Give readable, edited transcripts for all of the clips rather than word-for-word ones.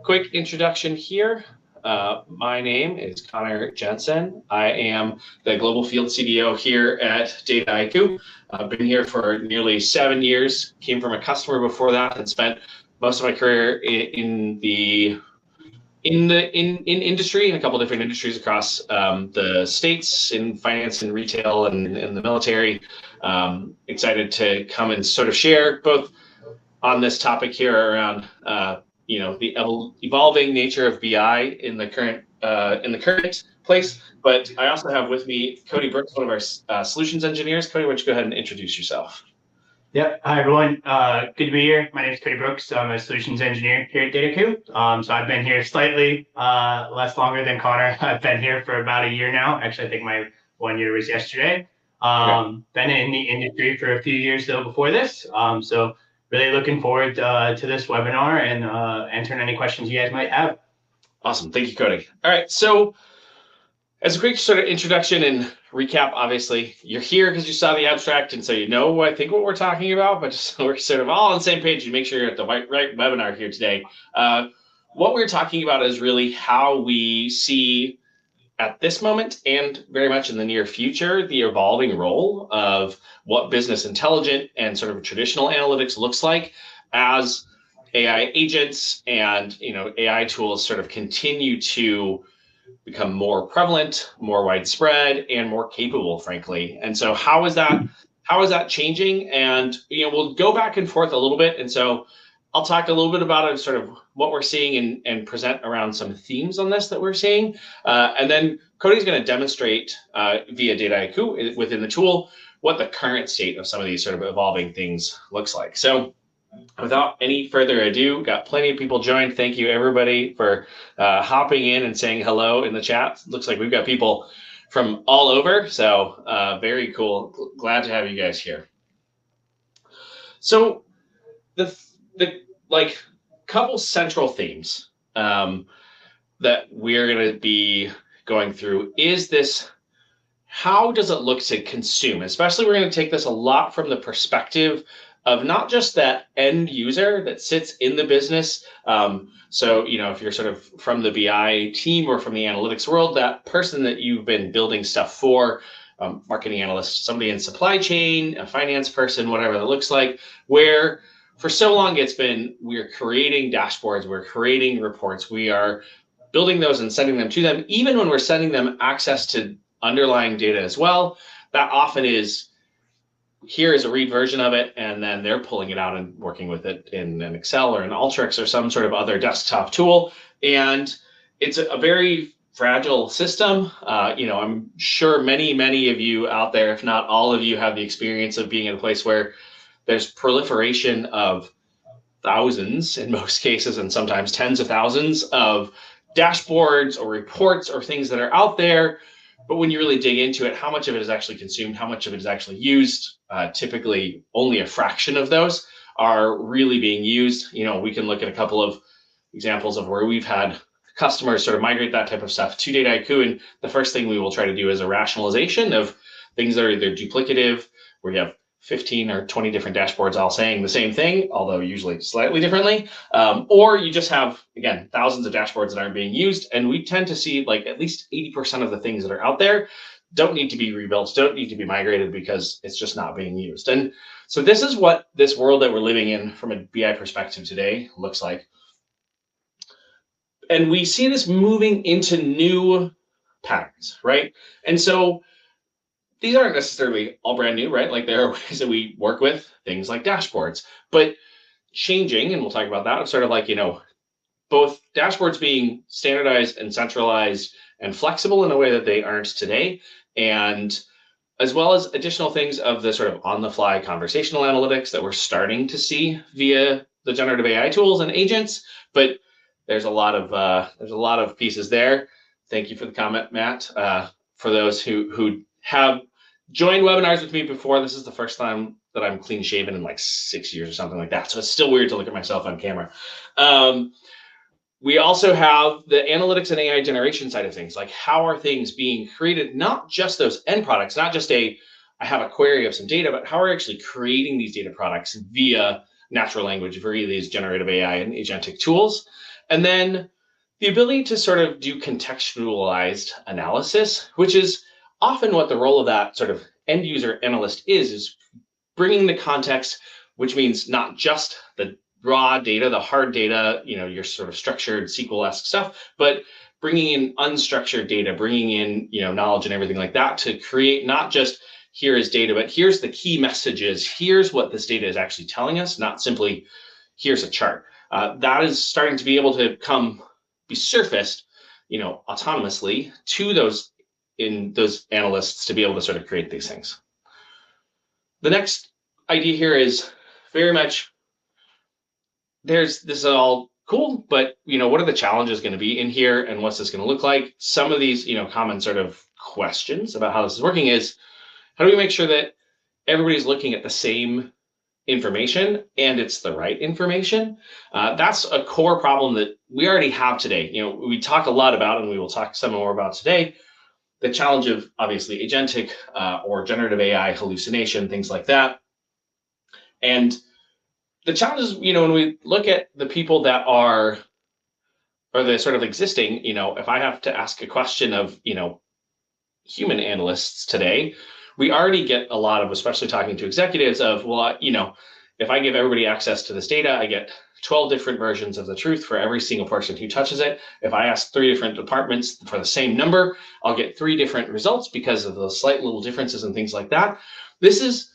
quick introduction here. My name is Connor Jensen. I am the Global Field CDO here at Dataiku. I've been here for nearly 7 years, came from a customer before that, and spent most of my career in industry, in a couple different industries across the states, in finance and retail and in the military. Excited to come and sort of share both on this topic here around the evolving nature of BI in the current place. But I also have with me Cody Brooks, one of our solutions engineers. Cody, why don't you go ahead and introduce yourself? Yep. Hi, everyone. Good to be here. My name is Cody Brooks. I'm a solutions engineer here at Dataiku. So I've been here slightly less longer than Connor. I've been here for about a year now. Actually, I think my 1 year was yesterday. Been in the industry for a few years, though, before this. So really looking forward to this webinar and answering any questions you guys might have. Awesome. Thank you, Cody. All right. So as a quick sort of introduction and recap, obviously, you're here because you saw the abstract, and so you know, I think, what we're talking about, but just so we're sort of all on the same page and make sure you're at the right webinar here today. What we're talking about is really how we see at this moment and very much in the near future, the evolving role of what business intelligent and sort of traditional analytics looks like as AI agents and AI tools sort of continue to become more prevalent, more widespread, and more capable, frankly. And so how is that changing? And we'll go back and forth a little bit. And so I'll talk a little bit about it, sort of what we're seeing and present around some themes on this that we're seeing. And then Cody's going to demonstrate via Dataiku within the tool what the current state of some of these sort of evolving things looks like. So without any further ado, got plenty of people joined. Thank you, everybody, for hopping in and saying hello in the chat. Looks like we've got people from all over. So very cool. Glad to have you guys here. So the couple central themes that we're going to be going through is this: how does it look to consume? Especially, we're going to take this a lot from the perspective of not just that end user that sits in the business. So, if you're sort of from the BI team or from the analytics world, that person that you've been building stuff for, marketing analyst, somebody in supply chain, a finance person, whatever that looks like, where for so long it's been, we're creating dashboards, we're creating reports, we are building those and sending them to them. Even when we're sending them access to underlying data as well, that often is, here is a read version of it, and then they're pulling it out and working with it in an Excel or an Alteryx or some sort of other desktop tool. And it's a very fragile system. I'm sure many of you out there, if not all of you, have the experience of being in a place where there's proliferation of thousands, in most cases, and sometimes tens of thousands of dashboards or reports or things that are out there. But when you really dig into it, how much of it is actually consumed, how much of it is actually used? Typically, only a fraction of those are really being used. We can look at a couple of examples of where we've had customers sort of migrate that type of stuff to Dataiku, and the first thing we will try to do is a rationalization of things that are either duplicative, where you have 15 or 20 different dashboards all saying the same thing, although usually slightly differently, or you just have, again, thousands of dashboards that aren't being used. And we tend to see like at least 80% of the things that are out there don't need to be rebuilt, don't need to be migrated because it's just not being used. And so this is what this world that we're living in from a BI perspective today looks like. And we see this moving into new patterns, right? And so these aren't necessarily all brand new, right? Like, there are ways that we work with things like dashboards, but changing, and we'll talk about that, sort of like, both dashboards being standardized and centralized and flexible in a way that they aren't today, and as well as additional things of the sort of on-the-fly conversational analytics that we're starting to see via the generative AI tools and agents. But there's a lot of pieces there. Thank you for the comment, Matt. For those who have joined webinars with me before, this is the first time that I'm clean shaven in like 6 years or something like that. So it's still weird to look at myself on camera. We also have the analytics and AI generation side of things. Like, how are things being created? Not just those end products, not just I have a query of some data, but how are we actually creating these data products via natural language, via these generative AI and agentic tools? And then the ability to sort of do contextualized analysis, which is often what the role of that sort of end user analyst is bringing the context, which means not just the raw data, the hard data, your sort of structured SQL-esque stuff, but bringing in unstructured data, bringing in, knowledge and everything like that to create not just here is data, but here's the key messages. Here's what this data is actually telling us, not simply here's a chart. That is starting to be able to be surfaced, autonomously to those analysts to be able to sort of create these things. The next idea here is very much this is all cool, but what are the challenges going to be in here and what's this going to look like? Some of these, common sort of questions about how this is working is how do we make sure that everybody's looking at the same information and it's the right information? That's a core problem that we already have today. We talk a lot about, and we will talk some more about today, the challenge of obviously agentic or generative AI hallucination, things like that. And the challenge is, when we look at the people that are, or the sort of existing, if I have to ask a question of, human analysts today, we already get a lot of, especially talking to executives of, well, if I give everybody access to this data, I get 12 different versions of the truth for every single person who touches it. If I ask 3 different departments for the same number, I'll get 3 different results because of those slight little differences and things like that. This is,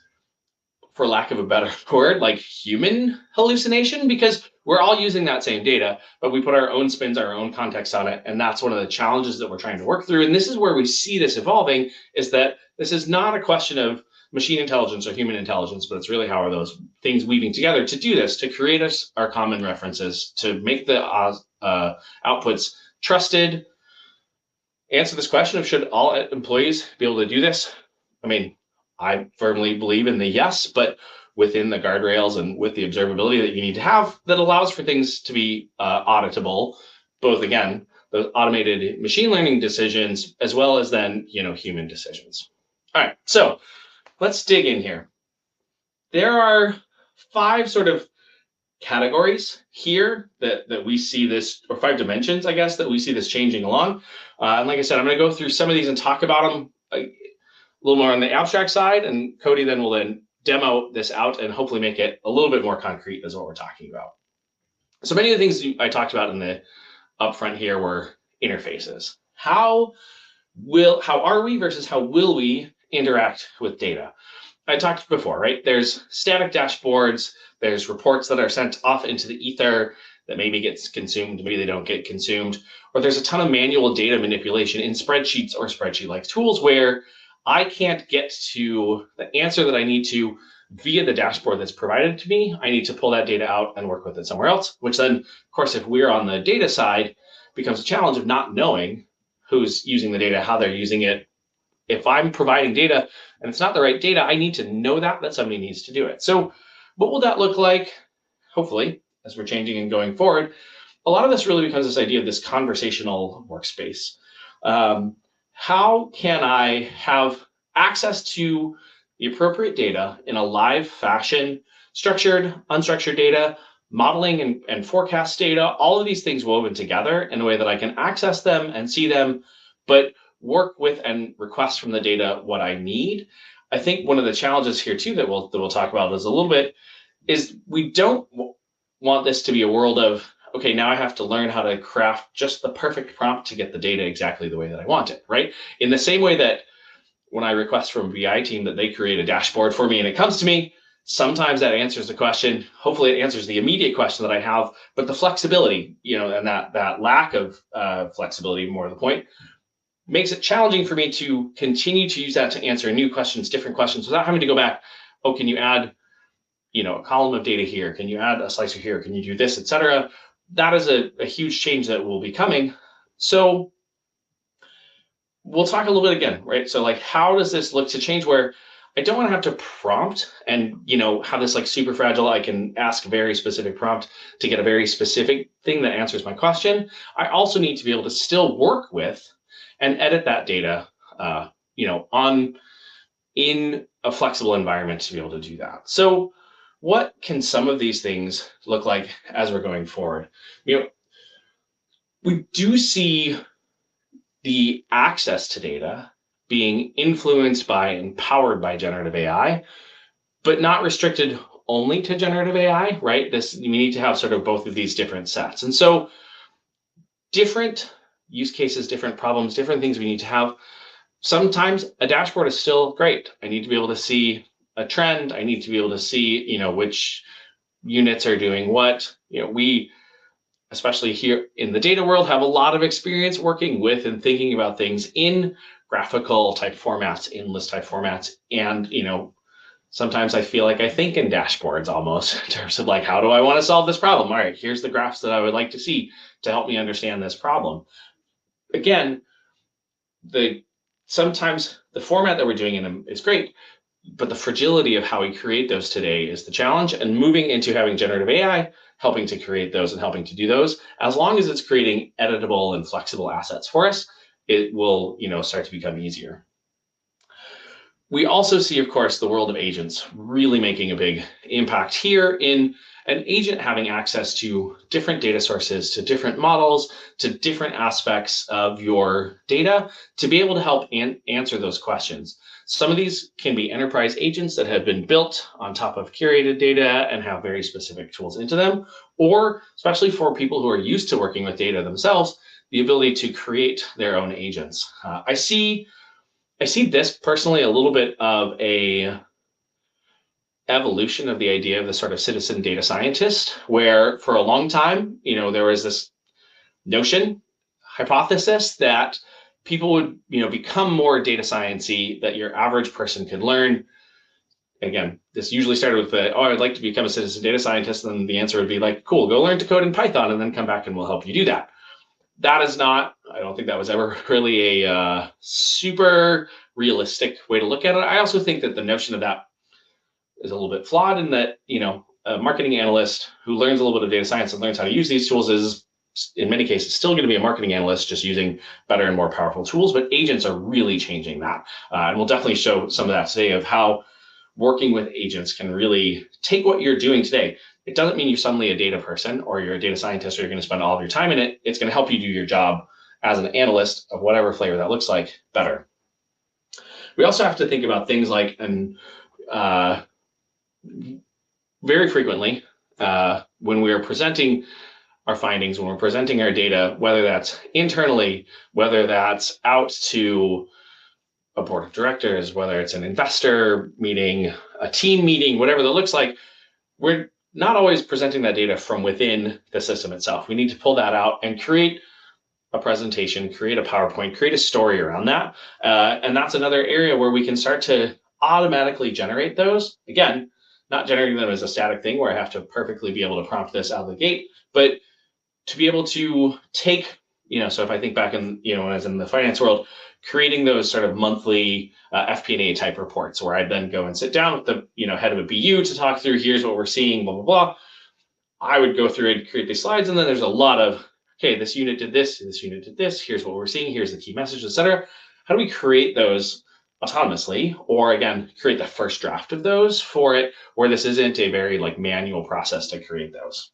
for lack of a better word, like human hallucination, because we're all using that same data, but we put our own spins, our own context on it. And that's one of the challenges that we're trying to work through. And this is where we see this evolving, is that this is not a question of machine intelligence or human intelligence, but it's really how are those things weaving together to do this, to create our common references, to make the outputs trusted. Answer this question of should all employees be able to do this? I mean, I firmly believe in the yes, but within the guardrails and with the observability that you need to have that allows for things to be auditable, both, again, those automated machine learning decisions, as well as then, human decisions. All right, so let's dig in here. There are 5 sort of categories here that we see this, or 5 dimensions, I guess, that we see this changing along. And like I said, I'm going to go through some of these and talk about them a little more on the abstract side, and Cody then will then demo this out and hopefully make it a little bit more concrete as what we're talking about. So many of the things I talked about in the upfront here were interfaces. How are we versus how will we interact with data? I talked before, right? There's static dashboards, there's reports that are sent off into the ether that maybe gets consumed, maybe they don't get consumed, or there's a ton of manual data manipulation in spreadsheets or spreadsheet-like tools where I can't get to the answer that I need to via the dashboard that's provided to me. I need to pull that data out and work with it somewhere else, which then, of course, if we're on the data side, becomes a challenge of not knowing who's using the data, how they're using it. If I'm providing data and it's not the right data, I need to know that somebody needs to do it. So what will that look like? Hopefully, as we're changing and going forward, a lot of this really becomes this idea of this conversational workspace. How can I have access to the appropriate data in a live fashion, structured, unstructured data, modeling and forecast data, all of these things woven together in a way that I can access them and see them, but work with and request from the data what I need. I think one of the challenges here too that we'll talk about is a little bit is we don't want this to be a world of, okay, now I have to learn how to craft just the perfect prompt to get the data exactly the way that I want it, right? In the same way that when I request from a BI team that they create a dashboard for me and it comes to me, sometimes that answers the question. Hopefully it answers the immediate question that I have, but the flexibility, and that lack of flexibility, more to the point, makes it challenging for me to continue to use that to answer new questions, different questions, without having to go back, oh, can you add, a column of data here? Can you add a slicer here? Can you do this, et cetera? That is a huge change that will be coming. So we'll talk a little bit again, right? So like, how does this look to change where I don't want to have to prompt and, have this like super fragile, I can ask a very specific prompt to get a very specific thing that answers my question. I also need to be able to still work with and edit that data, in a flexible environment to be able to do that. So what can some of these things look like as we're going forward? We do see the access to data being influenced by and powered by generative AI, but not restricted only to generative AI, right? We need to have sort of both of these different sets. And so different use cases, different problems, different things we need to have. Sometimes a dashboard is still great. I need to be able to see a trend. I need to be able to see, which units are doing what. We, especially here in the data world, have a lot of experience working with and thinking about things in graphical type formats, in list type formats. And, sometimes I feel like I think in dashboards almost in terms of like, how do I want to solve this problem? All right, here's the graphs that I would like to see to help me understand this problem. Again, sometimes the format that we're doing in them is great, but the fragility of how we create those today is the challenge. And moving into having generative AI helping to create those and helping to do those, as long as it's creating editable and flexible assets for us, it will start to become easier. We also see, of course, the world of agents really making a big impact here in an agent having access to different data sources, to different models, to different aspects of your data to be able to help answer those questions. Some of these can be enterprise agents that have been built on top of curated data and have very specific tools into them, or especially for people who are used to working with data themselves, the ability to create their own agents. I see this personally a little bit of a evolution of the idea of the sort of citizen data scientist, where for a long time, there was this hypothesis that people would, become more data sciencey, that your average person could learn. Again, this usually started with I'd like to become a citizen data scientist. And then the answer would be like, cool, go learn to code in Python and then come back and we'll help you do that. That is not, I don't think that was ever really a super realistic way to look at it. I also think that the notion of that is a little bit flawed in that, a marketing analyst who learns a little bit of data science and learns how to use these tools is, in many cases, still going to be a marketing analyst, just using better and more powerful tools. But agents are really changing that. And we'll definitely show some of that today of how working with agents can really take what you're doing today. It doesn't mean you're suddenly a data person or you're a data scientist or you're going to spend all of your time in it. It's going to help you do your job as an analyst of whatever flavor that looks like better. We also have to think about things like, very frequently, when we are presenting our findings, when we're presenting our data, whether that's internally, whether that's out to a board of directors, whether it's an investor meeting, a team meeting, whatever that looks like, we're not always presenting that data from within the system itself. We need to pull that out and create a presentation, create a PowerPoint, create a story around that. And that's another area where we can start to automatically generate those. Again, not generating them as a static thing where I have to perfectly be able to prompt this out of the gate, but to be able to take, so if I think back in, when I was in the finance world, creating those sort of monthly FP&A type reports where I'd then go and sit down with the, head of a BU to talk through, here's what we're seeing, blah, blah, blah. I would go through and create these slides. And then there's a lot of, okay, this unit did this unit did this, here's what we're seeing, here's the key message, etc. How do we create those autonomously, or again, create the first draft of those for it, where this isn't a very manual process to create those?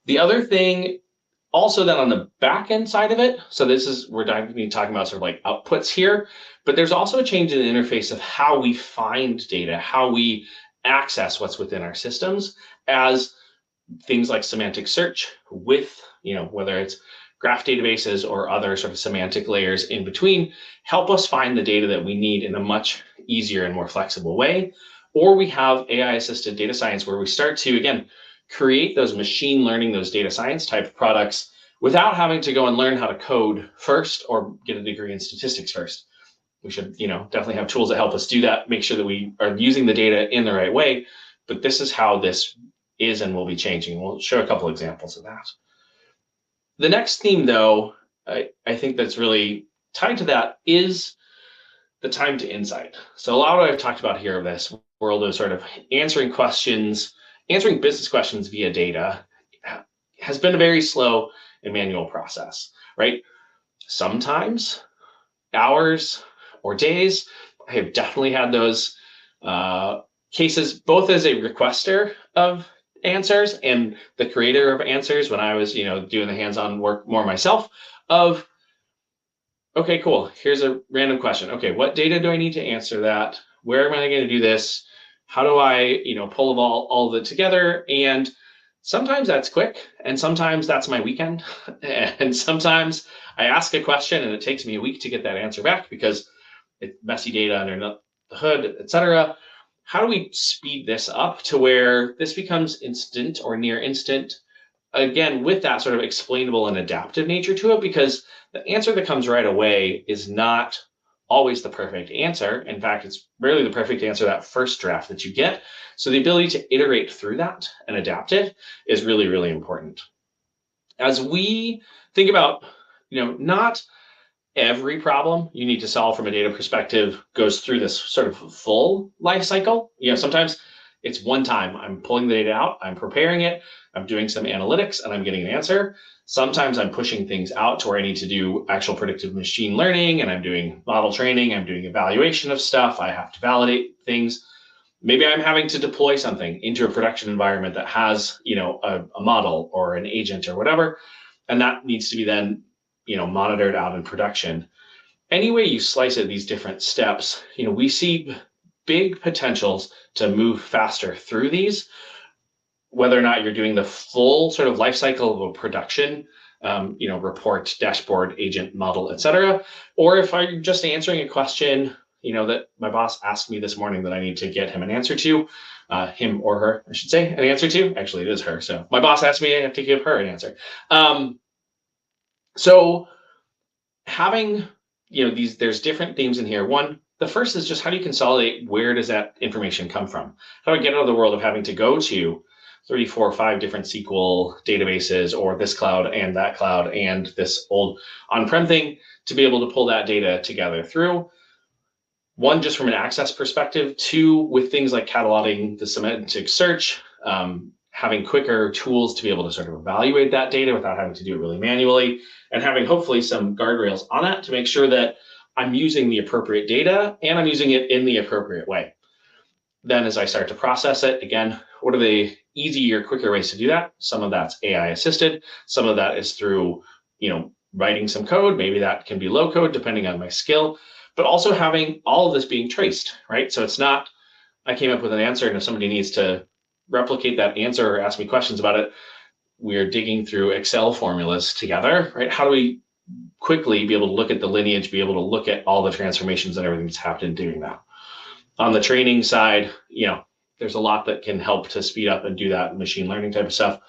The other thing also then on the back end side of it, so we're talking about sort of outputs here, but there's also a change in the interface of how we find data, how we access what's within our systems, as things like semantic search with, whether it's graph databases or other sort of semantic layers in between, help us find the data that we need in a much easier and more flexible way. Or we have AI-assisted data science where we start to, again, create those machine learning, those data science type products without having to go and learn how to code first or get a degree in statistics first. We should, definitely have tools that help us do that, make sure that we are using the data in the right way. But this is how this is and will be changing. We'll show a couple examples of that. The next theme, though, I think that's really tied to that is the time to insight. So a lot of what I've talked about here of this world of sort of answering business questions via data has been a very slow and manual process, right? Sometimes hours or days. I have definitely had those cases, both as a requester of answers and the creator of answers when I was, doing the hands-on work more myself of, okay, cool. Here's a random question. Okay, what data do I need to answer that? Where am I going to do this? How do I, pull all of it together? And sometimes that's quick, and sometimes that's my weekend. And sometimes I ask a question and it takes me a week to get that answer back because it's messy data under the hood, et cetera. How do we speed this up to where this becomes instant or near instant? Again, with that sort of explainable and adaptive nature to it, because the answer that comes right away is not always the perfect answer. In fact, it's rarely the perfect answer that first draft that you get. So the ability to iterate through that and adapt it is really, really important. As we think about, not every problem you need to solve from a data perspective goes through this sort of full life cycle. Sometimes it's one time I'm pulling the data out, I'm preparing it, I'm doing some analytics, and I'm getting an answer. Sometimes I'm pushing things out to where I need to do actual predictive machine learning, and I'm doing model training, I'm doing evaluation of stuff, I have to validate things. Maybe I'm having to deploy something into a production environment that has, a model or an agent or whatever, and that needs to be then, monitored out in production. Any way you slice it, these different steps, we see big potentials to move faster through these, whether or not you're doing the full sort of life cycle of a production, report, dashboard, agent, model, et cetera, or if I'm just answering a question, that my boss asked me this morning that I need to get him an answer to, him or her, I should say, an answer to. Actually, it is her. So my boss asked me, I have to give her an answer. So having, there's different themes in here. One, the first is just how do you consolidate? Where does that information come from? How do I get out of the world of having to go to 3, 4, 5 different SQL databases or this cloud and that cloud and this old on-prem thing to be able to pull that data together through? One, just from an access perspective. Two, with things like cataloging the semantic search, having quicker tools to be able to sort of evaluate that data without having to do it really manually, and having hopefully some guardrails on that to make sure that I'm using the appropriate data and I'm using it in the appropriate way. Then as I start to process it, again, what are the easier, quicker ways to do that? Some of that's AI assisted. Some of that is through, writing some code. Maybe that can be low code depending on my skill, but also having all of this being traced, right? So it's not, I came up with an answer, and if somebody needs to replicate that answer or ask me questions about it, we're digging through Excel formulas together, right? How do we quickly be able to look at the lineage, be able to look at all the transformations and everything that's happened in doing that? On the training side, there's a lot that can help to speed up and do that machine learning type of stuff,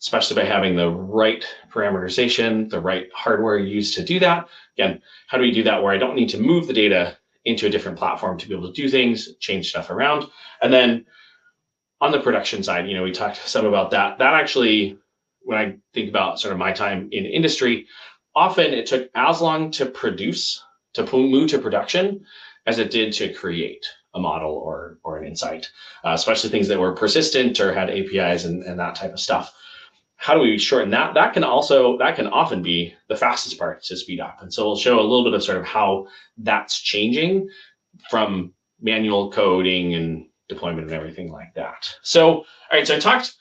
especially by having the right parameterization, the right hardware used to do that. Again, how do we do that where I don't need to move the data into a different platform to be able to do things, change stuff around? And then on the production side, we talked some about that. That actually, when I think about sort of my time in industry, often it took as long to produce, to move to production, as it did to create a model or an insight, especially things that were persistent or had APIs and that type of stuff. How do we shorten that? That can often be the fastest part to speed up. And so we'll show a little bit of sort of how that's changing from manual coding and deployment and everything like that. So, all right, so I talked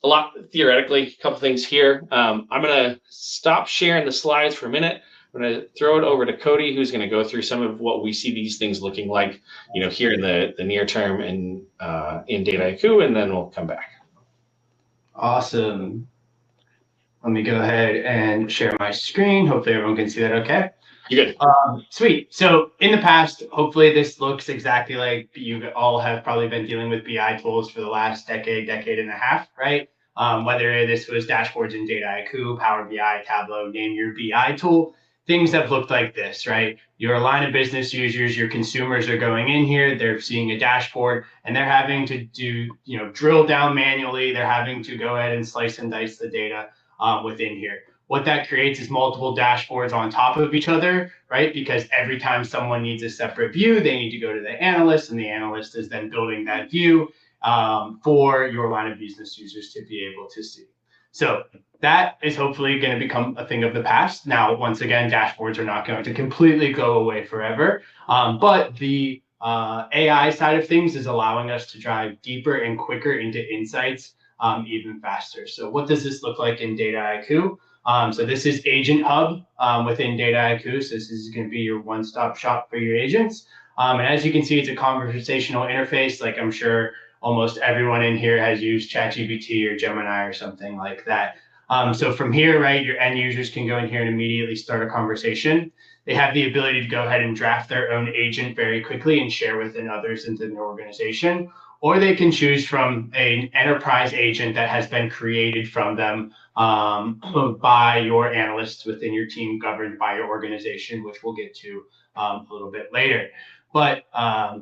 a lot theoretically, a couple things here. I'm going to stop sharing the slides for a minute. I'm going to throw it over to Cody, who's going to go through some of what we see these things looking like, here in the near term and in Dataiku, and then we'll come back. Awesome. Let me go ahead and share my screen. Hopefully everyone can see that okay. You're good. Sweet. So in the past, hopefully this looks exactly like you all have probably been dealing with BI tools for the last decade and a half, right? Whether this was dashboards in Dataiku, Power BI, Tableau, name your BI tool, things have looked like this, right? Your line of business users, your consumers are going in here, they're seeing a dashboard, and they're having to do, drill down manually. They're having to go ahead and slice and dice the data within here. What that creates is multiple dashboards on top of each other, right? Because every time someone needs a separate view, they need to go to the analyst, and the analyst is then building that view for your line of business users to be able to see. So that is hopefully going to become a thing of the past. Now, once again, dashboards are not going to completely go away forever, but the AI side of things is allowing us to drive deeper and quicker into insights even faster. So what does this look like in Dataiku? So this is Agent Hub within Dataiku. So this is going to be your one-stop shop for your agents. And as you can see, it's a conversational interface. Like I'm sure almost everyone in here has used ChatGPT or Gemini or something like that. So from here, right, your end users can go in here and immediately start a conversation. They have the ability to go ahead and draft their own agent very quickly and share within others within their organization. Or they can choose from an enterprise agent that has been created from them by your analysts within your team, governed by your organization, which we'll get to a little bit later. But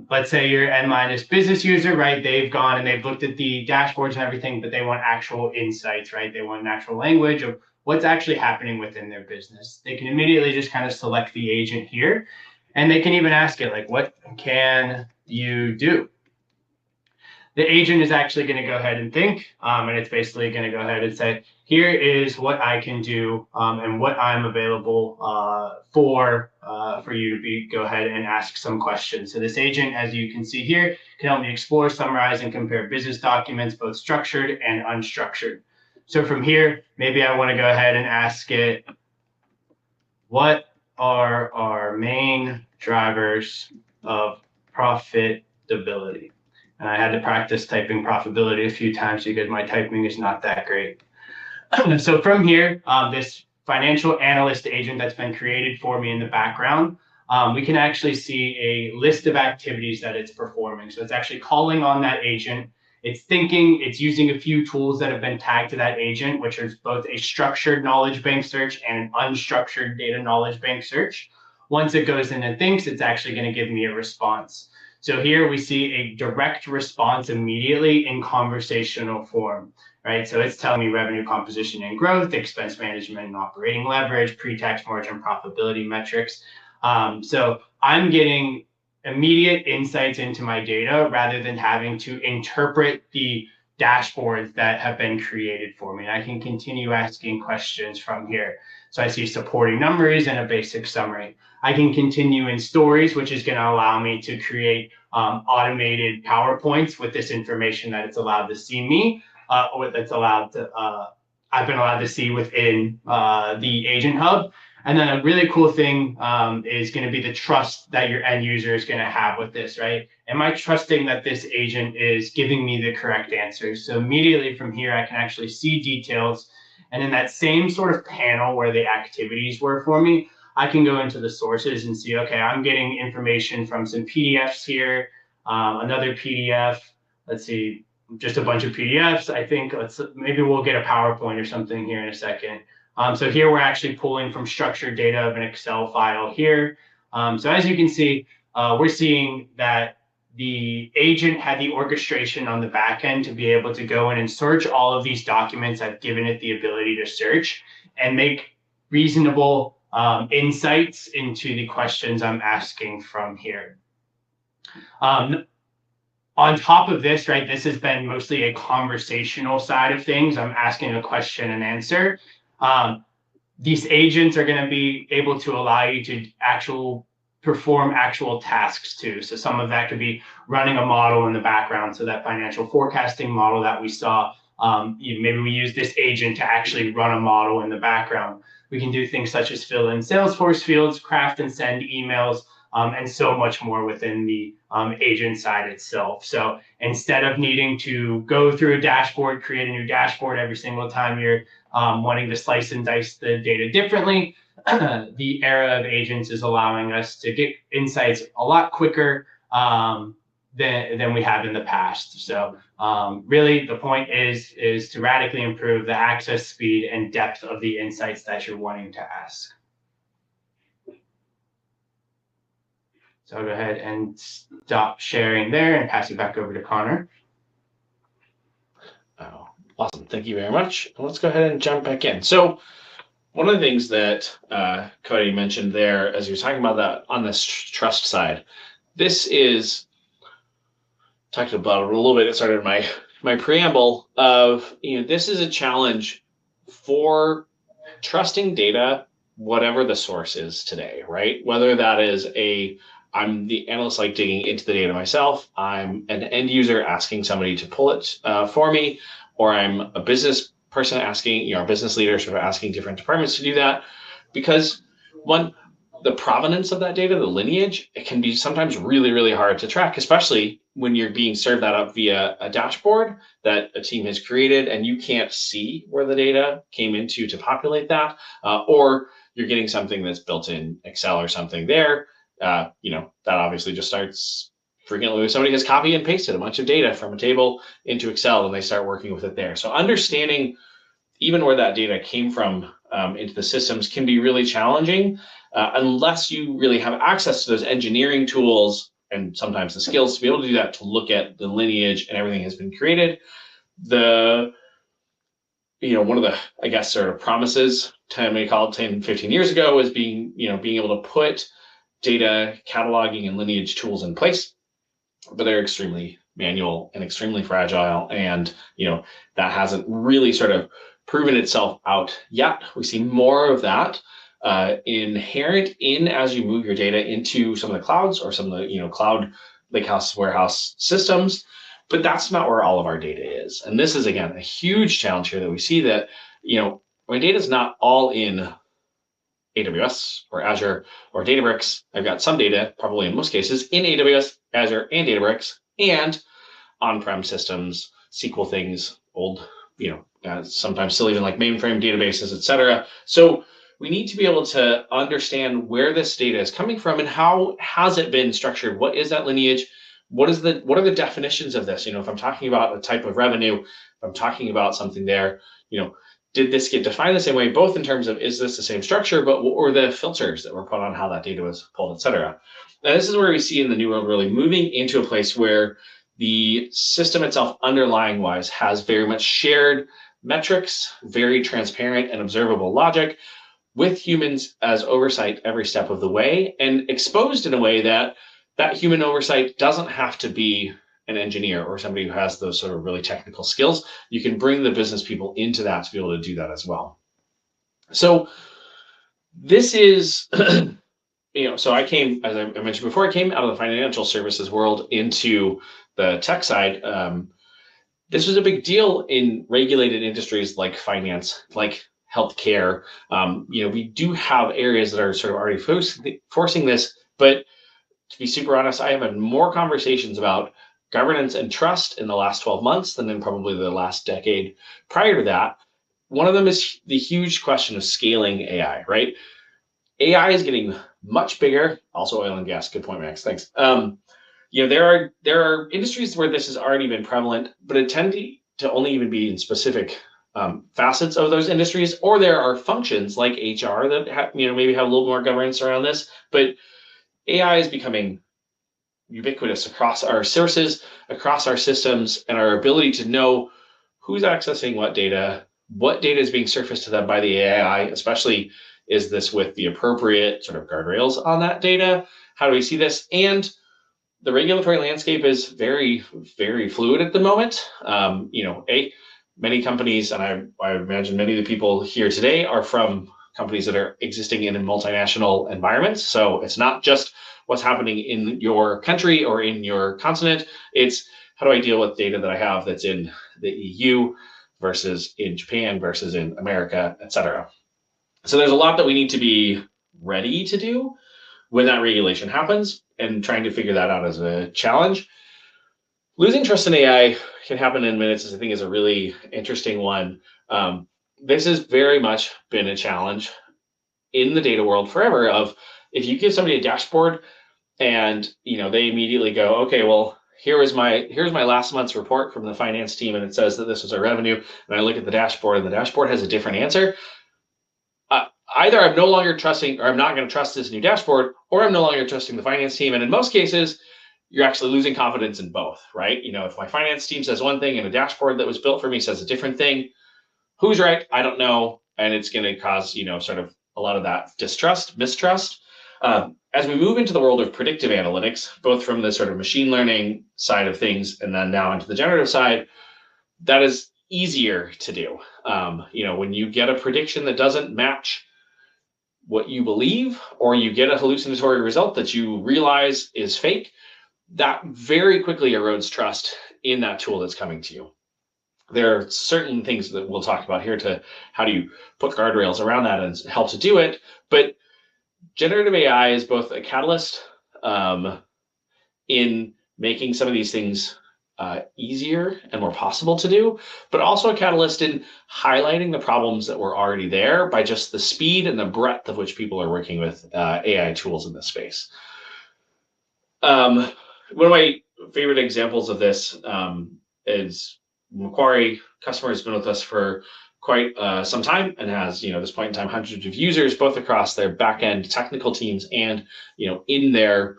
let's say you're N- business user, right? They've gone and they've looked at the dashboards and everything, but they want actual insights, right? They want natural language of what's actually happening within their business. They can immediately just kind of select the agent here, and they can even ask it like, what can you do? The agent is actually going to go ahead and think, and it's basically going to go ahead and say, here is what I can do and what I'm available for you to go ahead and ask some questions. So this agent, as you can see here, can help me explore, summarize, and compare business documents, both structured and unstructured. So from here, maybe I want to go ahead and ask it, what are our main drivers of profitability? And I had to practice typing profitability a few times because my typing is not that great. So from here, this financial analyst agent that's been created for me in the background, we can actually see a list of activities that it's performing. So it's actually calling on that agent. It's thinking, it's using a few tools that have been tagged to that agent, which is both a structured knowledge bank search and an unstructured data knowledge bank search. Once it goes in and thinks, it's actually going to give me a response. So here we see a direct response immediately in conversational form, right? So it's telling me revenue composition and growth, expense management and operating leverage, pre-tax margin profitability metrics. So I'm getting immediate insights into my data rather than having to interpret the dashboards that have been created for me. And I can continue asking questions from here. So I see supporting numbers and a basic summary. I can continue in stories, which is going to allow me to create automated PowerPoints with this information that it's allowed to see me, or that's allowed to, I've been allowed to see within the Agent Hub. And then a really cool thing is going to be the trust that your end user is going to have with this, right? Am I trusting that this agent is giving me the correct answers? So immediately from here, I can actually see details. And in that same sort of panel where the activities were for me, I can go into the sources and see, okay, I'm getting information from some PDFs here, another PDF, let's see, just a bunch of PDFs. I think maybe we'll get a PowerPoint or something here in a second. So here we're actually pulling from structured data of an Excel file here. So as you can see, we're seeing that the agent had the orchestration on the back end to be able to go in and search all of these documents. I've given it the ability to search and make reasonable insights into the questions I'm asking from here. On top of this, right, this has been mostly a conversational side of things. I'm asking a question and answer. These agents are going to be able to allow you to perform actual tasks too. So some of that could be running a model in the background. So that financial forecasting model that we saw, maybe we use this agent to actually run a model in the background. We can do things such as fill in Salesforce fields, craft and send emails, and so much more within the agent side itself. So instead of needing to go through a dashboard, create a new dashboard every single time you're wanting to slice and dice the data differently, the era of agents is allowing us to get insights a lot quicker than we have in the past. So really the point is to radically improve the access, speed, and depth of the insights that you're wanting to ask. So I'll go ahead and stop sharing there and pass it back over to Connor. Oh, awesome. Thank you very much. Let's go ahead and jump back in. So one of the things that Cody mentioned there, as he was talking about that on this trust side, this is talked about it a little bit. It started my preamble of, this is a challenge for trusting data, whatever the source is today, right? Whether that is a I'm the analyst like digging into the data myself. I'm an end user asking somebody to pull it for me, or I'm a business person asking, a business leader sort of asking different departments to do that. Because one, the provenance of that data, the lineage, it can be sometimes really, really hard to track, especially when you're being served that up via a dashboard that a team has created and you can't see where the data came into to populate that, or you're getting something that's built in Excel or something there. That obviously just starts frequently. Somebody has copied and pasted a bunch of data from a table into Excel and they start working with it there. So understanding even where that data came from into the systems can be really challenging unless you really have access to those engineering tools and sometimes the skills to be able to do that, to look at the lineage and everything has been created. One of the, I guess, sort of promises 10, 15 years ago was being able to put data cataloging and lineage tools in place, but they're extremely manual and extremely fragile. And, that hasn't really sort of proven itself out yet. We see more of that inherent in as you move your data into some of the clouds or some of the, cloud lakehouse warehouse systems, but that's not where all of our data is. And this is, again, a huge challenge here that we see that, my data is not all in AWS or Azure or Databricks. I've got some data, probably in most cases, in AWS, Azure, and Databricks, and on-prem systems, SQL things, old, sometimes still even like mainframe databases, et cetera. So we need to be able to understand where this data is coming from and how has it been structured? What is that lineage? What are the definitions of this? If I'm talking about a type of revenue, if I'm talking about something there, did this get defined the same way, both in terms of is this the same structure, but what were the filters that were put on how that data was pulled, et cetera. Now, this is where we see in the new world really moving into a place where the system itself underlying wise has very much shared metrics, very transparent and observable logic with humans as oversight every step of the way, and exposed in a way that human oversight doesn't have to be an engineer or somebody who has those sort of really technical skills. You can bring the business people into that to be able to do that as well. So this is, so I came, as I mentioned before, I came out of the financial services world into the tech side. This was a big deal in regulated industries like finance, like healthcare. We do have areas that are sort of already forcing this, but to be super honest, I have had more conversations about governance and trust in the last 12 months than in probably the last decade prior to that. One of them is the huge question of scaling AI, right? AI is getting much bigger. Also oil and gas. Good point, Max. Thanks. There are industries where this has already been prevalent, but it tended to only even be in specific facets of those industries, or there are functions like HR that maybe have a little more governance around this, but AI is becoming ubiquitous across our sources, across our systems, and our ability to know who's accessing what data is being surfaced to them by the AI, especially is this with the appropriate sort of guardrails on that data? How do we see this? And the regulatory landscape is very, very fluid at the moment. Many companies, and I imagine many of the people here today are from companies that are existing in multinational environments. So it's not just what's happening in your country or in your continent. It's how do I deal with data that I have that's in the EU versus in Japan versus in America, et cetera. So there's a lot that we need to be ready to do when that regulation happens, and trying to figure that out as a challenge. Losing trust in AI can happen in minutes, I think, is a really interesting one. This has very much been a challenge in the data world forever of if you give somebody a dashboard and they immediately go, okay, well, here's my last month's report from the finance team and it says that this was our revenue, and I look at the dashboard and the dashboard has a different answer. Either I'm no longer trusting, or I'm not going to trust this new dashboard, or I'm no longer trusting the finance team. And in most cases, you're actually losing confidence in both, right? If my finance team says one thing and a dashboard that was built for me says a different thing, who's right? I don't know. And it's going to cause, sort of a lot of that mistrust. As we move into the world of predictive analytics, both from the sort of machine learning side of things and then now into the generative side, that is easier to do. When you get a prediction that doesn't match what you believe, or you get a hallucinatory result that you realize is fake, that very quickly erodes trust in that tool that's coming to you. There are certain things that we'll talk about here to how do you put guardrails around that and help to do it. But generative AI is both a catalyst in making some of these things easier and more possible to do, but also a catalyst in highlighting the problems that were already there by just the speed and the breadth of which people are working with AI tools in this space. One of my favorite examples of this is Macquarie. Customer has been with us for quite some time and has, at this point in time, hundreds of users, both across their back-end technical teams and, in their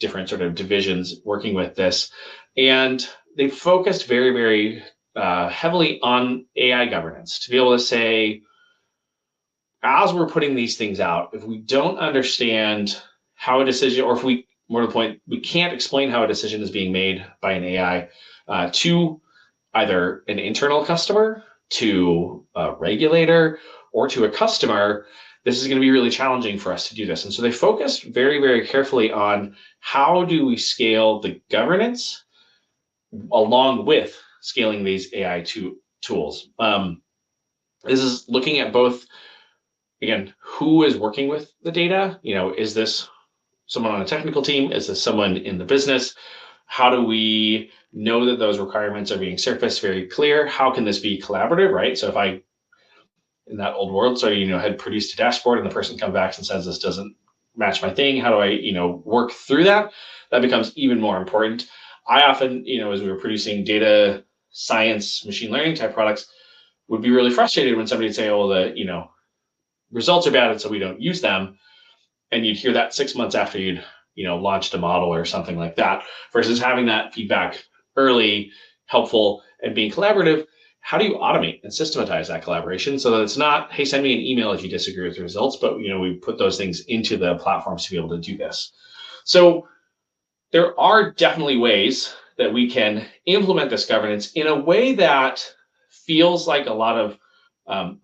different sort of divisions working with this. And they focused very, very heavily on AI governance to be able to say, as we're putting these things out, if we don't understand how a decision, or if we, more to the point, we can't explain how a decision is being made by an AI to either an internal customer, to a regulator, or to a customer, this is going to be really challenging for us to do this. And so they focused very, very carefully on how do we scale the governance along with scaling these AI tools. This is looking at both, again, who is working with the data? Is this someone on a technical team? Is this someone in the business? How do we know that those requirements are being surfaced very clear? How can this be collaborative, right? So if I, in that old world, so had produced a dashboard and the person comes back and says this doesn't match my thing, how do I work through that? That becomes even more important. I often, as we were producing data science, machine learning type products, would be really frustrated when somebody would say, oh, the results are bad and so we don't use them. And you'd hear that 6 months after you'd launched a model or something like that, versus having that feedback early, helpful, and being collaborative. How do you automate and systematize that collaboration so that it's not, hey, send me an email if you disagree with the results, but we put those things into the platforms to be able to do this. So there are definitely ways that we can implement this governance in a way that feels like a lot of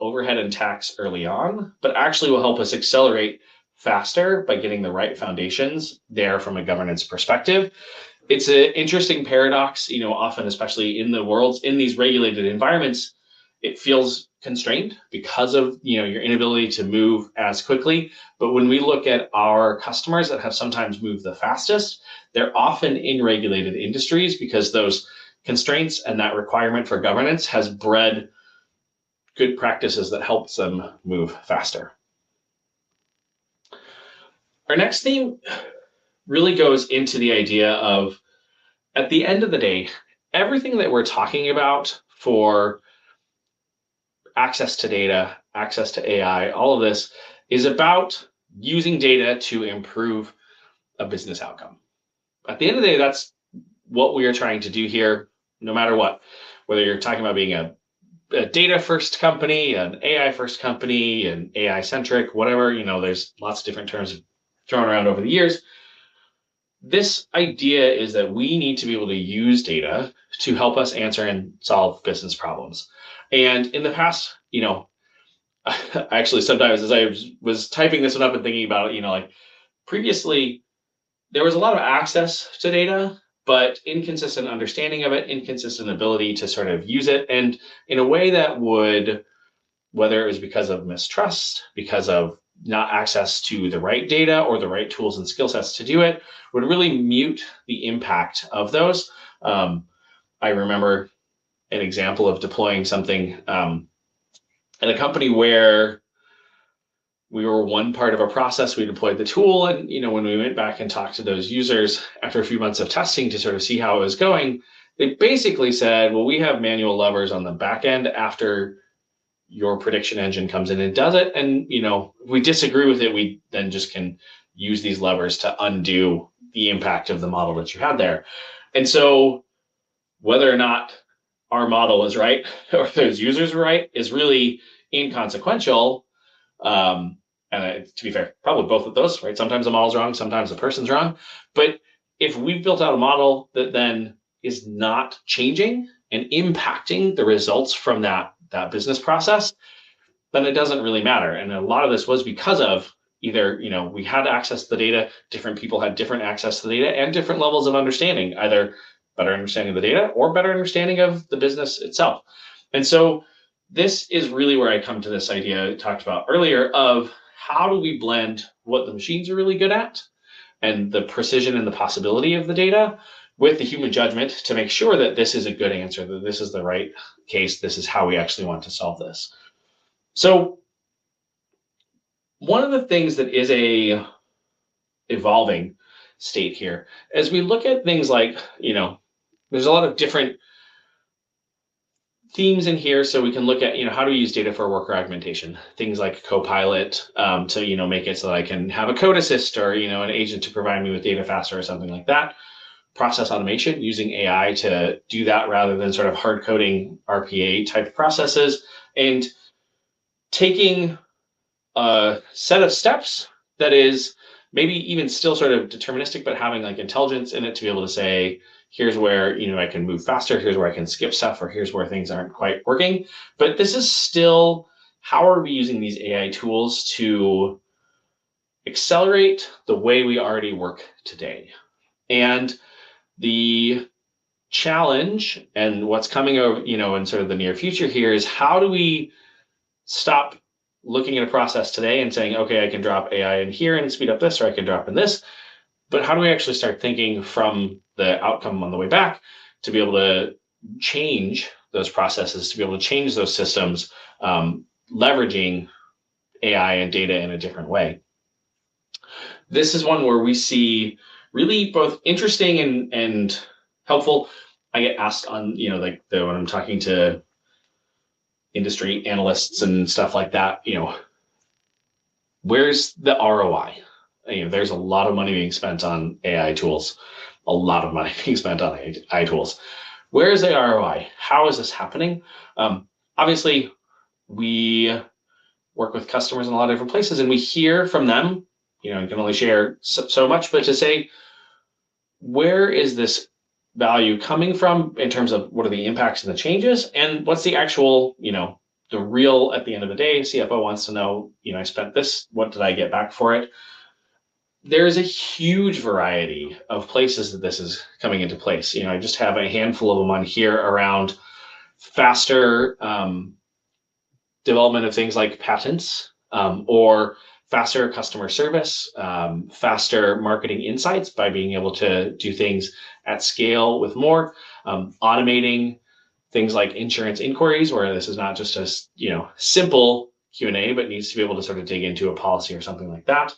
overhead and tax early on, but actually will help us accelerate faster by getting the right foundations there from a governance perspective. It's an interesting paradox, often, especially in the worlds, in these regulated environments, it feels constrained because of, your inability to move as quickly. But when we look at our customers that have sometimes moved the fastest, they're often in regulated industries because those constraints and that requirement for governance has bred good practices that helps them move faster. Our next theme really goes into the idea of, at the end of the day, everything that we're talking about for access to data, access to AI, all of this is about using data to improve a business outcome. At the end of the day, that's what we are trying to do here, no matter what, whether you're talking about being a data first company, an AI first company, an AI centric, whatever, there's lots of different terms thrown around over the years. This idea is that we need to be able to use data to help us answer and solve business problems. And in the past, actually sometimes as I was typing this one up and thinking about it, like previously there was a lot of access to data, but inconsistent understanding of it, inconsistent ability to sort of use it, and in a way that would, whether it was because of mistrust, because of not access to the right data or the right tools and skill sets to do it, would really mute the impact of those. I remember an example of deploying something at a company where we were one part of a process. We deployed the tool, and when we went back and talked to those users after a few months of testing to sort of see how it was going, they basically said, well, we have manual levers on the back end after your prediction engine comes in and does it. And, if we disagree with it, we then just can use these levers to undo the impact of the model that you had there. And so whether or not our model is right or those users are right is really inconsequential. And to be fair, probably both of those, right? Sometimes the model's wrong, sometimes the person's wrong. But if we've built out a model that then is not changing and impacting the results from that business process, then it doesn't really matter. And a lot of this was because of either, we had access to the data, different people had different access to the data and different levels of understanding, either better understanding of the data or better understanding of the business itself. And so this is really where I come to this idea I talked about earlier of how do we blend what the machines are really good at and the precision and the possibility of the data with the human judgment to make sure that this is a good answer, that this is the right case, this is how we actually want to solve this. So one of the things that is a evolving state here, as we look at things like, there's a lot of different themes in here, so we can look at, how do we use data for worker augmentation? Things like Copilot to, make it so that I can have a code assist or, an agent to provide me with data faster or something like that. Process automation, using AI to do that rather than sort of hard coding RPA type processes, and taking a set of steps that is maybe even still sort of deterministic, but having like intelligence in it to be able to say, here's where, I can move faster, here's where I can skip stuff, or here's where things aren't quite working. But this is still, how are we using these AI tools to accelerate the way we already work today? And the challenge and what's coming over, in sort of the near future here is how do we stop looking at a process today and saying, okay, I can drop AI in here and speed up this, or I can drop in this. But how do we actually start thinking from the outcome on the way back to be able to change those processes, to be able to change those systems, leveraging AI and data in a different way? This is one where we see really both interesting and helpful. I get asked on, when I'm talking to industry analysts and stuff like that, where's the ROI? There's a lot of money being spent on AI tools, a lot of money being spent on AI tools. Where is the ROI? How is this happening? Obviously, we work with customers in a lot of different places, and we hear from them. I can only share so much, but to say, where is this value coming from in terms of what are the impacts and the changes, and what's the actual, the real, at the end of the day, CFO wants to know, I spent this, what did I get back for it? There's a huge variety of places that this is coming into place. I just have a handful of them on here around faster development of things like patents, or faster customer service, faster marketing insights by being able to do things at scale with more, automating things like insurance inquiries, where this is not just a simple Q&A, but needs to be able to sort of dig into a policy or something like that.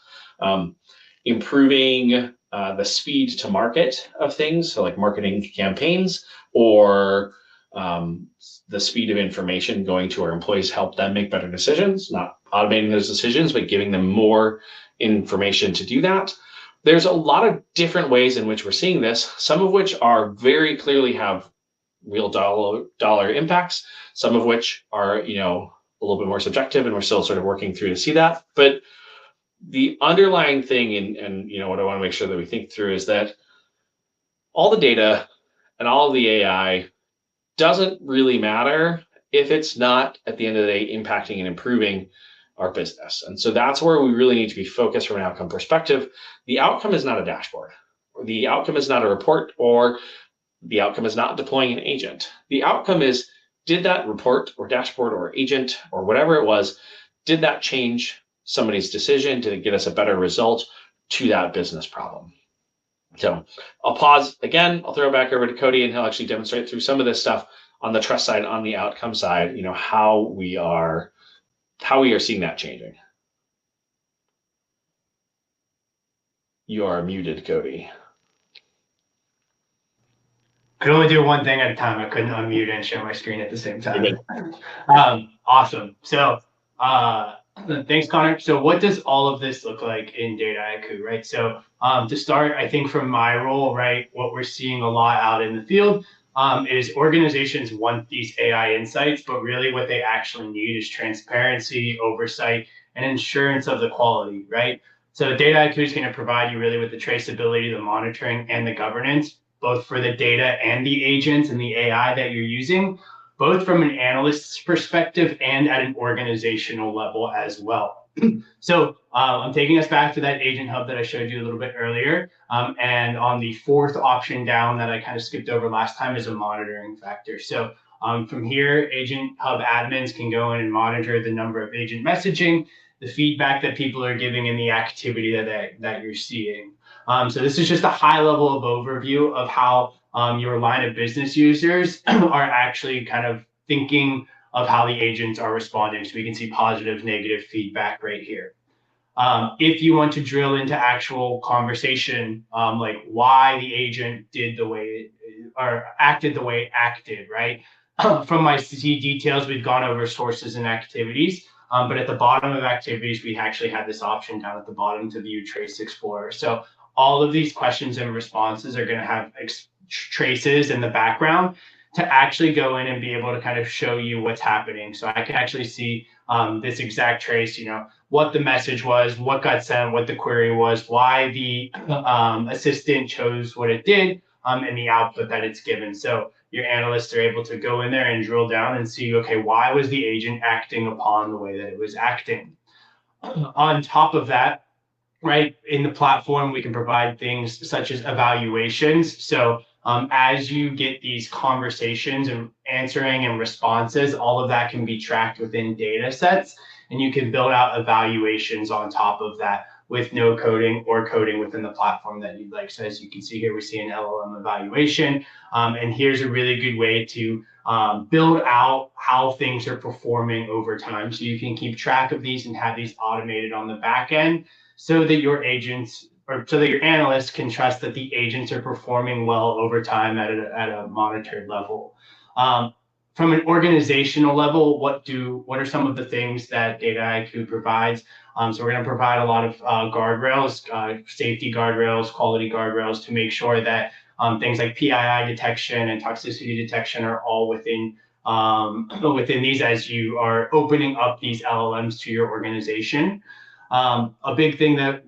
Improving the speed to market of things, so like marketing campaigns, or the speed of information going to our employees, help them make better decisions, not automating those decisions, but giving them more information to do that. There's a lot of different ways in which we're seeing this, some of which are very clearly have real dollar impacts, some of which are, a little bit more subjective, and we're still sort of working through to see that. But the underlying thing, and what I want to make sure that we think through is that all the data and all of the AI doesn't really matter if it's not, at the end of the day, impacting and improving our business. And so that's where we really need to be focused from an outcome perspective. The outcome is not a dashboard, or the outcome is not a report, or the outcome is not deploying an agent. The outcome is, did that report or dashboard or agent or whatever it was, did that change somebody's decision? Did it get us a better result to that business problem? So I'll pause again. I'll throw it back over to Cody, and he'll actually demonstrate through some of this stuff on the trust side, on the outcome side, how we are seeing that changing. You are muted, Cody. Could only do one thing at a time. I couldn't unmute and share my screen at the same time. Awesome. So thanks, Connor. So what does all of this look like in Dataiku, right? So to start, I think from my role, right, what we're seeing a lot out in the field is organizations want these AI insights, but really what they actually need is transparency, oversight, and insurance of the quality, right? So Dataiku is going to provide you really with the traceability, the monitoring, and the governance, both for the data and the agents and the AI that you're using. both from an analyst's perspective and at an organizational level as well. So I'm taking us back to that agent hub that I showed you a little bit earlier. And on the fourth option down that I kind of skipped over last time is a monitoring factor. So from here, agent hub admins can go in and monitor the number of agent messaging, the feedback that people are giving, and the activity that you're seeing. So this is just a high level of overview of how your line of business users are actually kind of thinking of how the agents are responding. So we can see positive, negative feedback right here. If you want to drill into actual conversation, like why the agent did the way or acted the way it acted, right? From my C details, we've gone over sources and activities, but at the bottom of activities, we actually had this option down at the bottom to view Trace Explorer. So all of these questions and responses are going to have traces in the background to actually go in and be able to kind of show you what's happening. So I can actually see this exact trace, what the message was, what got sent, what the query was, why the assistant chose what it did, and the output that it's given. So your analysts are able to go in there and drill down and see, okay, why was the agent acting upon the way that it was acting? On top of that, right, in the platform, we can provide things such as evaluations. So as you get these conversations and answering and responses, all of that can be tracked within data sets, and you can build out evaluations on top of that with no coding or coding within the platform that you'd like. So as you can see here, we see an LLM evaluation, and here's a really good way to build out how things are performing over time. So you can keep track of these and have these automated on the back end so that your agents or so that your analysts can trust that the agents are performing well over time at a monitored level. From an organizational level, what are some of the things that Dataiku provides? So we're going to provide a lot of guardrails, safety guardrails, quality guardrails to make sure that things like PII detection and toxicity detection are all within these as you are opening up these LLMs to your organization. A big thing that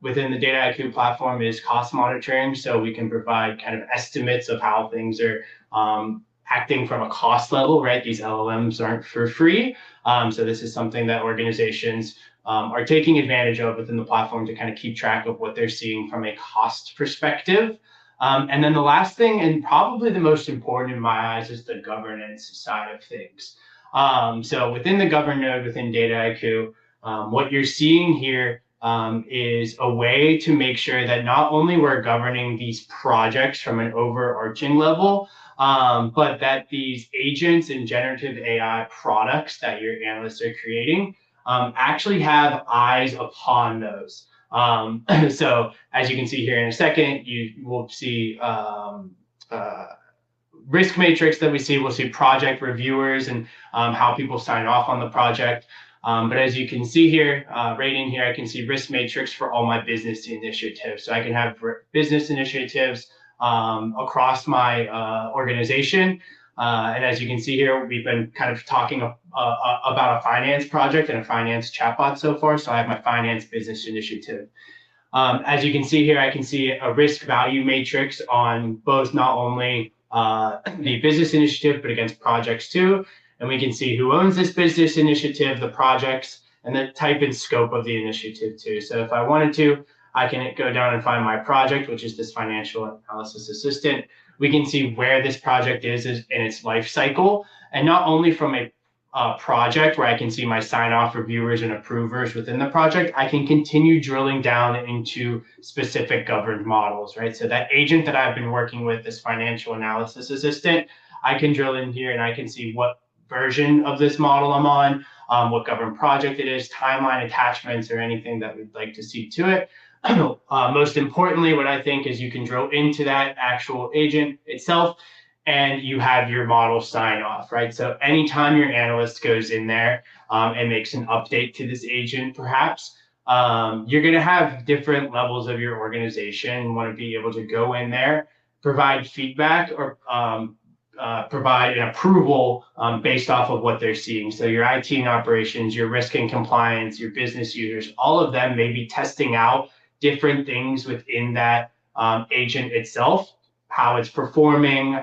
within the Dataiku platform is cost monitoring. So we can provide kind of estimates of how things are acting from a cost level, right? These LLMs aren't for free. So this is something that organizations are taking advantage of within the platform to kind of keep track of what they're seeing from a cost perspective. And then the last thing, and probably the most important in my eyes, is the governance side of things. So within the govern node, within Dataiku, what you're seeing here is a way to make sure that not only we're governing these projects from an overarching level, but that these agents and generative AI products that your analysts are creating actually have eyes upon those. So as you can see here in a second, you will see risk matrix that we see. We'll see project reviewers and how people sign off on the project. But as you can see here, right in here, I can see risk matrix for all my business initiatives. So I can have business initiatives across my organization. And as you can see here, we've been kind of talking about a finance project and a finance chatbot so far. So I have my finance business initiative. As you can see here, I can see a risk value matrix on both not only the business initiative, but against projects too. And we can see who owns this business initiative, the projects, and the type and scope of the initiative too. So if I wanted to, I can go down and find my project, which is this financial analysis assistant. We can see where this project is in its life cycle. And not only from a project where I can see my sign-off reviewers and approvers within the project, I can continue drilling down into specific governed models, right? So that agent that I've been working with, this financial analysis assistant, I can drill in here and I can see what version of this model I'm on, what governed project it is, timeline attachments, or anything that we'd like to see to it. Most importantly, what I think is you can drill into that actual agent itself and you have your model sign off, right? So anytime your analyst goes in there and makes an update to this agent, perhaps, you're going to have different levels of your organization and want to be able to go in there, provide feedback, or provide an approval based off of what they're seeing. So your IT and operations, your risk and compliance, your business users, all of them may be testing out different things within that agent itself, how it's performing,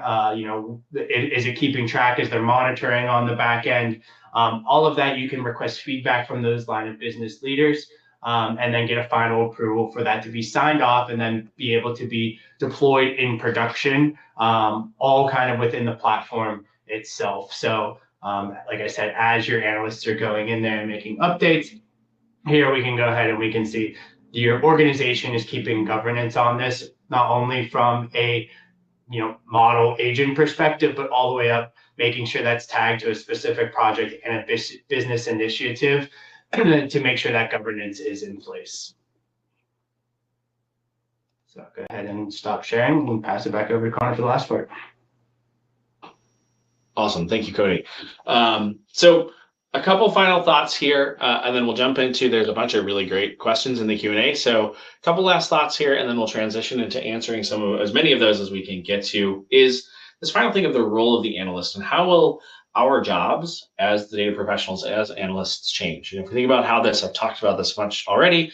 is it keeping track, is there monitoring on the back end? All of that, you can request feedback from those line of business leaders, and then get a final approval for that to be signed off and then be able to be deployed in production, all kind of within the platform itself. So like I said, as your analysts are going in there and making updates, here we can go ahead and we can see your organization is keeping governance on this, not only from a model agent perspective, but all the way up, making sure that's tagged to a specific project and a business initiative to make sure that governance is in place. So go ahead and stop sharing and pass it back over to Connor for the last part. Awesome. Thank you, Cody. So a couple final thoughts here, and then we'll jump into, there's a bunch of really great questions in the Q&A. So a couple last thoughts here, and then we'll transition into answering as many of those as we can get to, is this final thing of the role of the analyst and how will our jobs as the data professionals, as analysts change. If we think about how this, I've talked about this much already,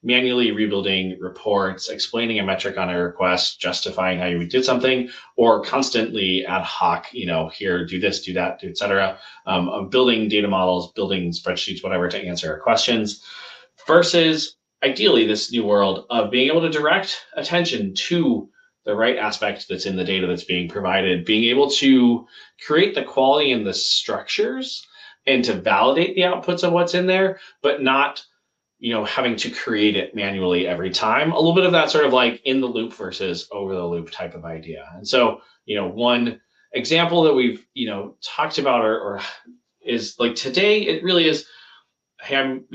manually rebuilding reports, explaining a metric on a request, justifying how you did something, or constantly ad hoc, here, do this, do that, do et cetera, building data models, building spreadsheets, whatever, to answer our questions, versus ideally this new world of being able to direct attention to the right aspect that's in the data that's being provided, being able to create the quality and the structures and to validate the outputs of what's in there, but not, having to create it manually every time. A little bit of that sort of like in the loop versus over the loop type of idea. And so, one example that we've, talked about or is like today, it really is, hey, I'm,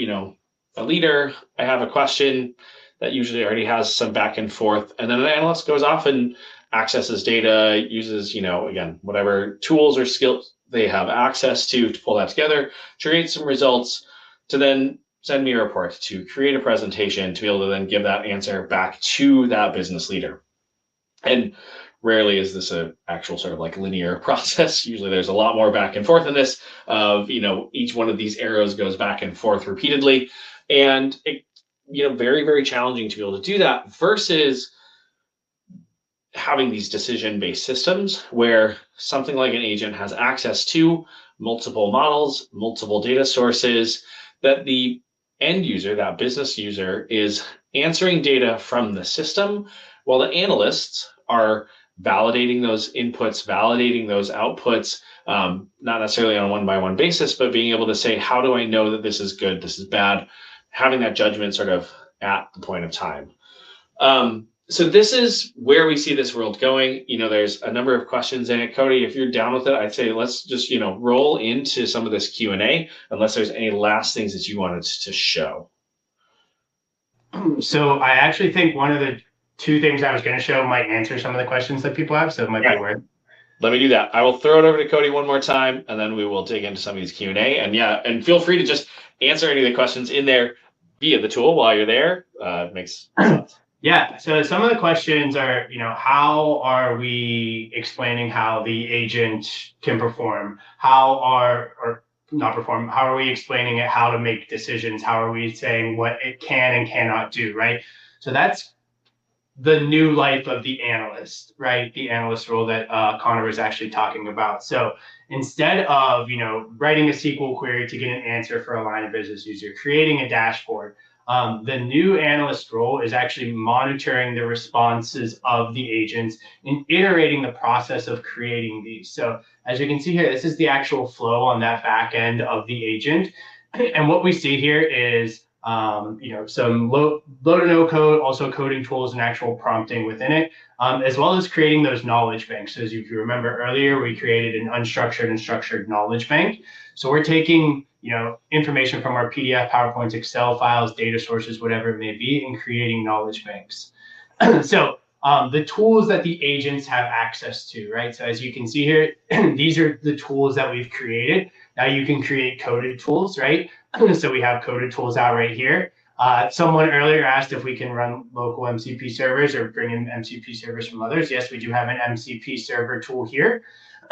a leader, I have a question that usually already has some back and forth. And then an analyst goes off and accesses data, uses, again, whatever tools or skills they have access to pull that together, to create some results, to then send me a report, to create a presentation, to be able to then give that answer back to that business leader. And rarely is this an actual sort of like linear process. Usually there's a lot more back and forth in this of, each one of these arrows goes back and forth repeatedly. And it, very, very challenging to be able to do that versus having these decision-based systems where something like an agent has access to multiple models, multiple data sources, that the end user, that business user, is answering data from the system while the analysts are validating those inputs, validating those outputs, not necessarily on a one-by-one basis, but being able to say, how do I know that this is good, this is bad? Having that judgment sort of at the point of time. So this is where we see this world going. There's a number of questions in it. Cody, if you're down with it, I'd say let's just, roll into some of this Q&A, unless there's any last things that you wanted to show. So I actually think one of the two things I was going to show might answer some of the questions that people have, so it might be worth. Let me do that. I will throw it over to Cody one more time, and then we will dig into some of these Q&A. And feel free to just answer any of the questions in there via the tool while you're there. It makes sense. Yeah, so some of the questions are, how are we explaining how the agent can perform? How are we explaining it, how to make decisions? How are we saying what it can and cannot do, right? So that's the new life of the analyst, right? The analyst role that Connor was actually talking about. So instead of, writing a SQL query to get an answer for a line of business user, creating a dashboard, the new analyst role is actually monitoring the responses of the agents and iterating the process of creating these. So as you can see here, this is the actual flow on that back end of the agent. And what we see here is some low to no code, also coding tools and actual prompting within it, as well as creating those knowledge banks. So as you remember earlier, we created an unstructured and structured knowledge bank. So we're taking information from our PDF, PowerPoints, Excel files, data sources, whatever it may be, and creating knowledge banks. So the tools that the agents have access to, right? So as you can see here, these are the tools that we've created. Now you can create coded tools, right? So we have coded tools out right here. Someone earlier asked if we can run local MCP servers or bring in MCP servers from others. Yes, we do have an MCP server tool here.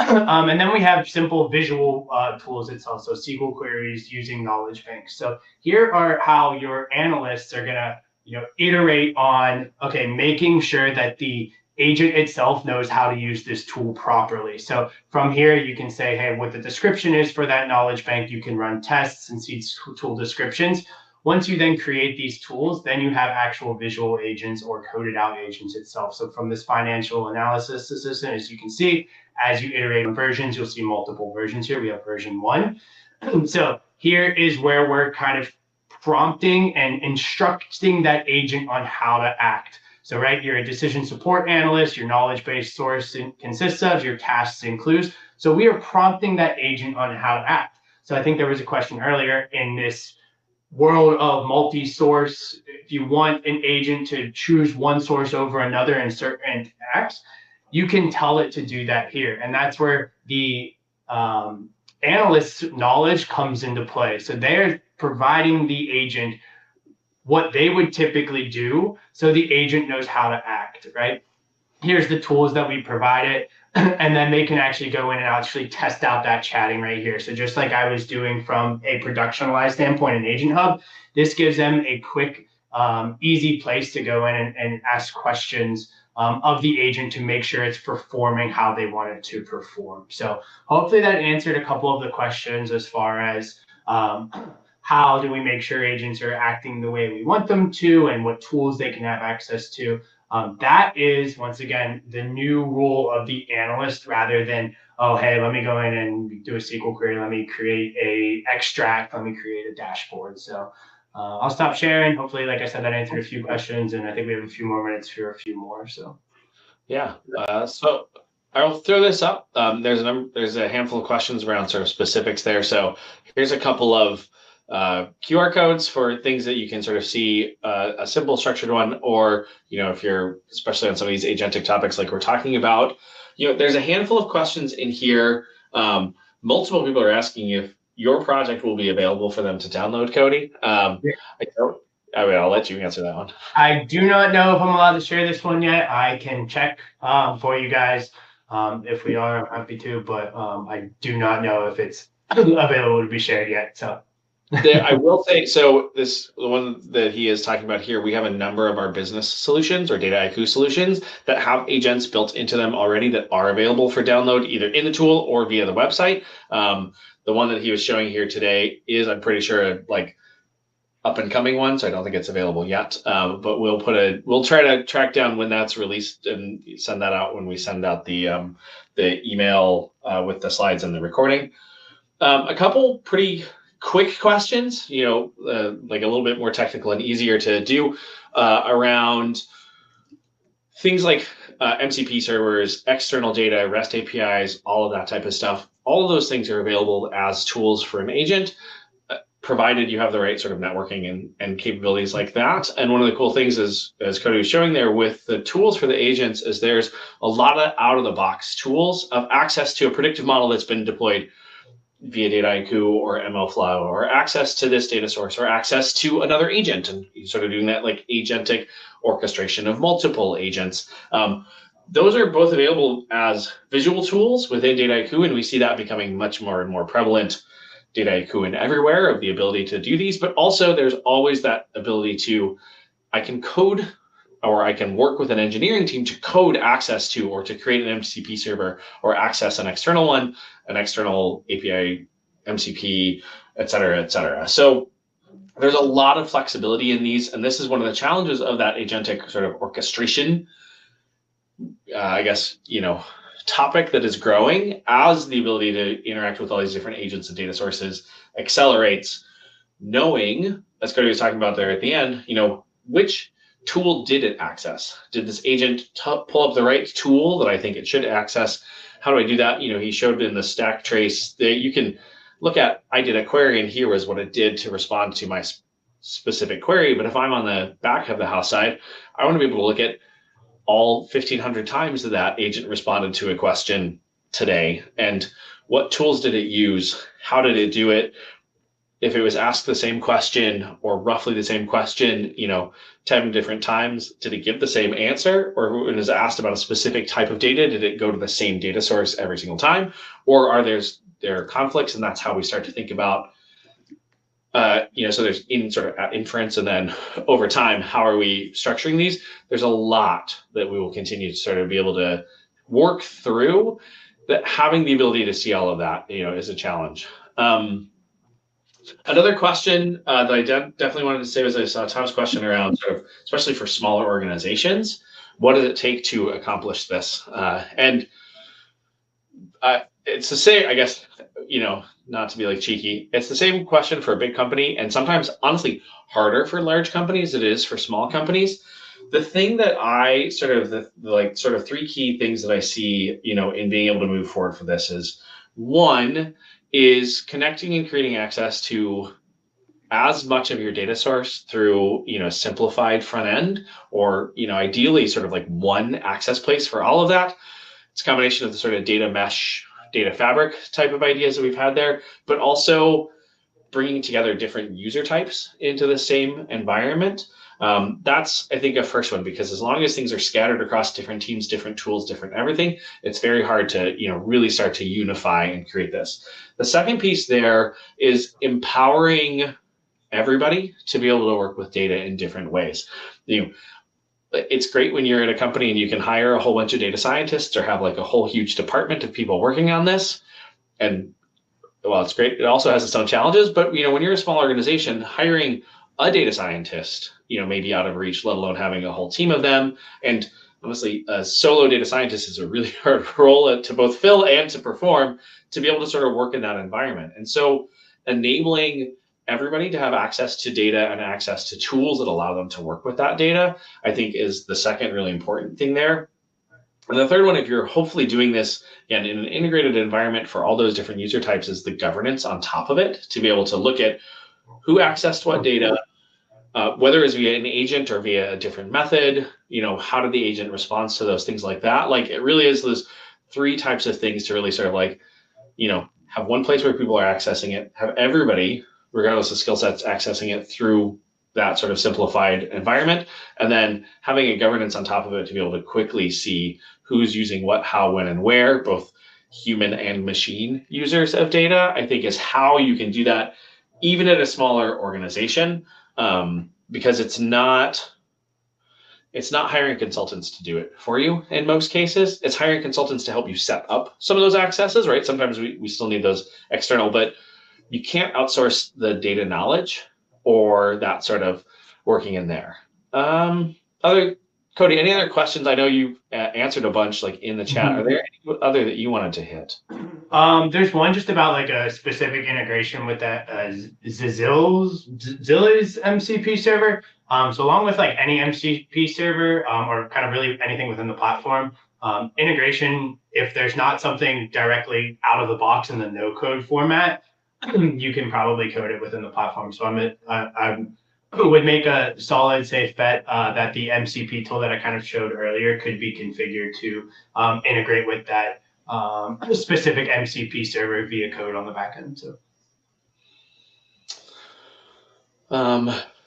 And then we have simple visual tools itself, so SQL queries using knowledge banks. So here are how your analysts are going to iterate on, okay, making sure that the agent itself knows how to use this tool properly. So from here, you can say, hey, what the description is for that knowledge bank. You can run tests and see tool descriptions. Once you then create these tools, then you have actual visual agents or coded out agents itself. So from this financial analysis assistant, as you can see, as you iterate on versions, you'll see multiple versions here. We have version 1. So here is where we're kind of prompting and instructing that agent on how to act. So, right, you're a decision support analyst, your knowledge-based source consists of, your tasks and clues. So we are prompting that agent on how to act. So I think there was a question earlier in this world of multi-source, if you want an agent to choose one source over another in certain acts, you can tell it to do that here. And that's where the analyst's knowledge comes into play. So they're providing the agent what they would typically do so the agent knows how to act, right? Here's the tools that we provided, and then they can actually go in and actually test out that chatting right here. So just like I was doing from a productionalized standpoint in Agent Hub, this gives them a quick, easy place to go in and ask questions of the agent to make sure it's performing how they want it to perform. So hopefully that answered a couple of the questions as far as how do we make sure agents are acting the way we want them to and what tools they can have access to. That is, once again, the new role of the analyst rather than, oh, hey, let me go in and do a SQL query. Let me create a extract. Let me create a dashboard. So I'll stop sharing. Hopefully, like I said, that answered a few questions, and I think we have a few more minutes for a few more. So yeah, so I'll throw this up. There's a handful of questions around sort of specifics there. So here's a couple of QR codes for things that you can sort of see, a simple structured one, or, if you're especially on some of these agentic topics like we're talking about, there's a handful of questions in here. Multiple people are asking if your project will be available for them to download, Cody. I'll let you answer that one. I do not know if I'm allowed to share this one yet. I can check for you guys if we are. I'm happy to, but I do not know if it's available to be shared yet. So. I will say, so the one that he is talking about here, we have a number of our business solutions or Dataiku solutions that have agents built into them already that are available for download either in the tool or via the website. The one that he was showing here today is, I'm pretty sure, like up and coming one, so I don't think it's available yet. But we'll try to track down when that's released and send that out when we send out the email with the slides and the recording. A couple pretty quick questions, like a little bit more technical and easier to do around things like MCP servers, external data, REST APIs, all of that type of stuff. All of those things are available as tools for an agent, provided you have the right sort of networking and capabilities like that. And one of the cool things is, as Cody was showing there with the tools for the agents, is there's a lot of out-of-the-box tools of access to a predictive model that's been deployed via Dataiku or MLflow, or access to this data source, or access to another agent, and sort of doing that like agentic orchestration of multiple agents. Those are both available as visual tools within Dataiku, and we see that becoming much more and more prevalent. Dataiku and everywhere of the ability to do these, but also there's always that ability to, I can code, or I can work with an engineering team to code access to, or to create an MCP server, or access an external one, an external API, MCP, et cetera, et cetera. So there's a lot of flexibility in these, and this is one of the challenges of that agentic sort of orchestration, topic that is growing as the ability to interact with all these different agents and data sources accelerates. Knowing, as Cody was talking about there at the end, which tool did it access? Did this agent pull up the right tool that I think it should access? How do I do that? He showed in the stack trace that you can look at, I did a query and here was what it did to respond to my specific query. But if I'm on the back of the house side, I want to be able to look at all 1,500 times that agent responded to a question today, and what tools did it use? How did it do it? If it was asked the same question or roughly the same question, 10 different times, did it give the same answer? Or when it was asked about a specific type of data, did it go to the same data source every single time? Or are there conflicts? And that's how we start to think about So there's in sort of inference, and then over time, how are we structuring these? There's a lot that we will continue to sort of be able to work through. That having the ability to see all of that, is a challenge. Another question that I definitely wanted to say was I saw Tom's question around sort of, especially for smaller organizations, what does it take to accomplish this? And it's the same, I guess, not to be like cheeky, it's the same question for a big company, and sometimes honestly harder for large companies than it is for small companies. The thing that I sort of sort of three key things that I see, in being able to move forward for this is, one is connecting and creating access to as much of your data source through, simplified front end, or, ideally sort of like one access place for all of that. It's a combination of the sort of data mesh, data fabric type of ideas that we've had there, but also bringing together different user types into the same environment. That's, I think, a first one, because as long as things are scattered across different teams, different tools, different everything, it's very hard to, really start to unify and create this. The second piece there is empowering everybody to be able to work with data in different ways. It's great when you're at a company and you can hire a whole bunch of data scientists or have like a whole huge department of people working on this. And well, it's great. It also has its own challenges, but when you're a small organization, hiring a data scientist, may be out of reach, let alone having a whole team of them. And honestly, a solo data scientist is a really hard role to both fill and to perform, to be able to sort of work in that environment. And so enabling everybody to have access to data and access to tools that allow them to work with that data, I think, is the second really important thing there. And the third one, if you're hopefully doing this again in an integrated environment for all those different user types, is the governance on top of it, to be able to look at who accessed what data, whether it's via an agent or via a different method, how did the agent respond to those things like that? Like, it really is those three types of things to really sort of like, have one place where people are accessing it, have everybody, regardless of skill sets, accessing it through that sort of simplified environment, and then having a governance on top of it to be able to quickly see who's using what, how, when, and where, both human and machine users of data, I think, is how you can do that even at a smaller organization, because it's not hiring consultants to do it for you in most cases. It's hiring consultants to help you set up some of those accesses, right? Sometimes we still need those external, but you can't outsource the data knowledge or that sort of working in there. Cody, any other questions? I know you answered a bunch like in the chat. Are there any other that you wanted to hit? There's one just about like a specific integration with that Zilla's MCP server. So along with like any MCP server, or kind of really anything within the platform, integration, if there's not something directly out of the box in the no code format, you can probably code it within the platform. So I would make a solid, safe bet that the MCP tool that I kind of showed earlier could be configured to integrate with that specific MCP server via code on the backend. So,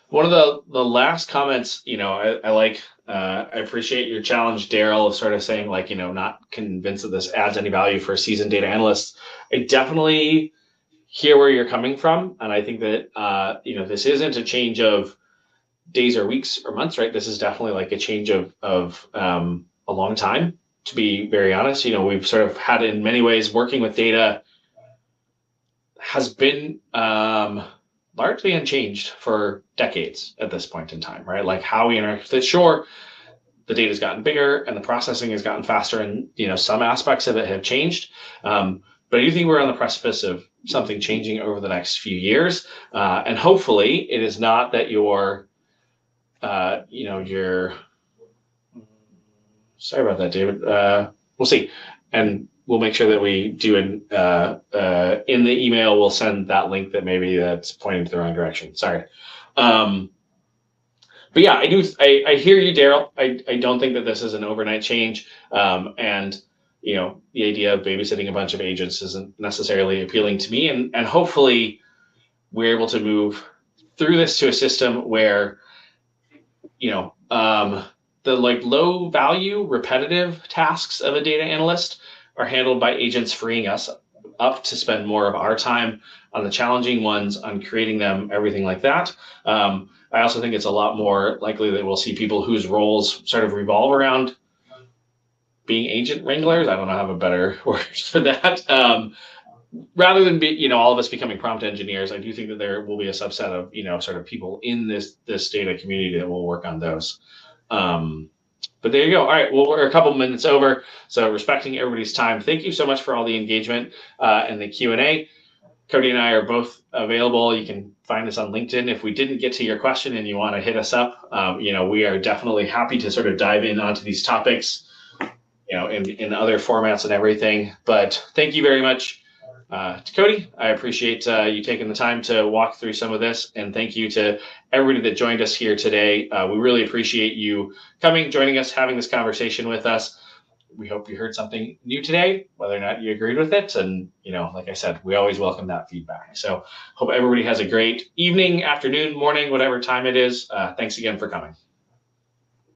one of the last comments, I like. I appreciate your challenge, Daryl, of sort of saying like, not convinced that this adds any value for seasoned data analysts. I definitely hear where you're coming from, and I think that this isn't a change of days or weeks or months, right? This is definitely like a change of a long time, to be very honest. We've sort of had, in many ways, working with data has been largely unchanged for decades at this point in time, right? Like how we interact with it. Sure, the data's gotten bigger and the processing has gotten faster, and some aspects of it have changed. But I do think we're on the precipice of something changing over the next few years, and hopefully it is not that you're sorry about that, David. We'll see, and we'll make sure that we do in the email. We'll send that link that maybe that's pointing to the wrong direction. Sorry. But yeah, I hear you, Daryl. I don't think that this is an overnight change, and the idea of babysitting a bunch of agents isn't necessarily appealing to me. And hopefully we're able to move through this to a system where, the like low value repetitive tasks of a data analyst are handled by agents, freeing us up to spend more of our time on the challenging ones, on creating them, everything like that. I also think it's a lot more likely that we'll see people whose roles sort of revolve around being agent wranglers. I don't know, have a better word for that. Rather than all of us becoming prompt engineers, I do think that there will be a subset of, sort of people in this data community that will work on those. But there you go. All right, well, we're a couple minutes over, so respecting everybody's time. Thank you so much for all the engagement and the Q&A. Cody and I are both available. You can find us on LinkedIn. If we didn't get to your question and you want to hit us up, we are definitely happy to sort of dive in onto these topics, in other formats and everything. But thank you very much to Cody. I appreciate you taking the time to walk through some of this, and thank you to everybody that joined us here today. We really appreciate you coming, joining us, having this conversation with us. We hope you heard something new today, whether or not you agreed with it. And, like I said, we always welcome that feedback. So hope everybody has a great evening, afternoon, morning, whatever time it is. Thanks again for coming.